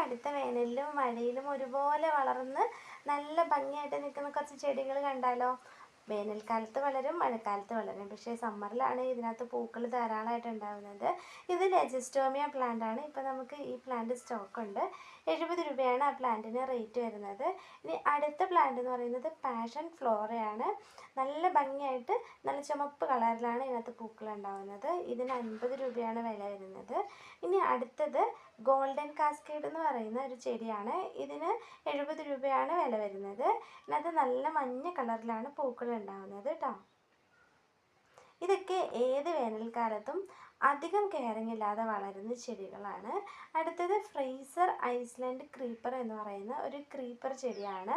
കടുത്ത വേനലിലും മഴയിലും ഒരുപോലെ വളർന്ന് നല്ല ഭംഗിയായിട്ട് നിൽക്കുന്ന കുറച്ച് ചെടികൾ കണ്ടാലോ? വേനൽക്കാലത്ത് വളരും, മഴക്കാലത്ത് വളരും. പക്ഷേ സമ്മറിലാണ് ഇതിനകത്ത് പൂക്കൾ ധാരാളമായിട്ട് ഉണ്ടാകുന്നത്. ഇത് ലെജിസ്റ്റോമിയ പ്ലാന്റ് ആണ്. ഇപ്പോൾ നമുക്ക് ഈ പ്ലാന്റ് സ്റ്റോക്കുണ്ട്. 70 രൂപയാണ് ആ പ്ലാന്റിന് റേറ്റ് വരുന്നത്. ഇനി അടുത്ത പ്ലാന്റ് എന്ന് പറയുന്നത് പാഷൻ ഫ്ലോറയാണ്. നല്ല ഭംഗിയായിട്ട് നല്ല ചുമപ്പ് കളറിലാണ് ഇതിനകത്ത് പൂക്കൾ ഉണ്ടാകുന്നത്. ഇതിന് 50 രൂപയാണ് വില വരുന്നത്. ഇനി അടുത്തത് ഗോൾഡൻ കാസ്കേഡ് എന്ന് പറയുന്ന ഒരു ചെടിയാണ്. ഇതിന് 70 രൂപയാണ് വില വരുന്നത്. ഇതിനകത്ത് നല്ല മഞ്ഞ കളറിലാണ് പൂക്കൾ ഉണ്ടാകുന്നത് കേട്ടോ. ഇതൊക്കെ ഏത് വേനൽക്കാലത്തും അധികം കെയറിങ് ഇല്ലാതെ വളരുന്ന ചെടികളാണ്. അടുത്തത് ഫ്രേസർ ഐസ്ലാൻഡ് ക്രീപ്പർ എന്ന് പറയുന്ന ഒരു ക്രീപ്പർ ചെടിയാണ്.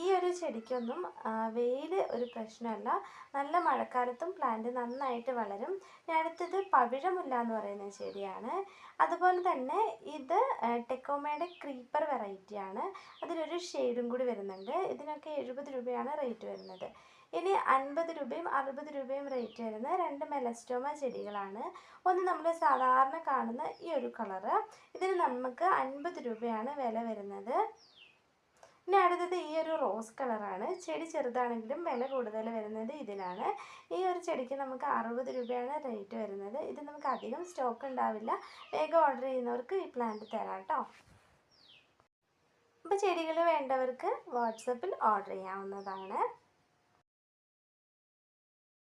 ഈ ഒരു ചെടിക്കൊന്നും വെയിൽ ഒരു പ്രശ്നമല്ല. നല്ല മഴക്കാലത്തും പ്ലാന്റ് നന്നായിട്ട് വളരും. അടുത്തത് പവിഴമുല്ല എന്ന് പറയുന്ന ചെടിയാണ്. അതുപോലെ തന്നെ ഇത് ടെക്കോമയുടെ ക്രീപ്പർ വെറൈറ്റിയാണ്. അതിലൊരു ഷെയ്ഡും കൂടി വരുന്നുണ്ട്. ഇതിനൊക്കെ 70 രൂപയാണ് റേറ്റ് വരുന്നത്. ഇനി 50 രൂപയും 60 രൂപയും റേറ്റ് വരുന്ന രണ്ട് മെലസ്റ്റോമ ചെടികളാണ്. ഒന്ന് നമ്മൾ സാധാരണ കാണുന്ന ഈ ഒരു കളറ്. ഇതിന് നമുക്ക് 50 രൂപയാണ് വില വരുന്നത്. ഇനി അടുത്തത് ഈ ഒരു റോസ് കളറാണ്. ചെടി ചെറുതാണെങ്കിലും വില കൂടുതൽ വരുന്നത് ഇതിനാണ്. ഈ ഒരു ചെടിക്ക് നമുക്ക് 60 രൂപയാണ് റേറ്റ് വരുന്നത്. ഇത് നമുക്ക് അധികം സ്റ്റോക്ക് ഉണ്ടാവില്ല. വേഗം ഓർഡർ ചെയ്യുന്നവർക്ക് ഈ പ്ലാന്റ് തരാം കേട്ടോ. അപ്പോൾ ചെടികൾ വേണ്ടവർക്ക് വാട്സപ്പിൽ ഓർഡർ ചെയ്യാവുന്നതാണ്.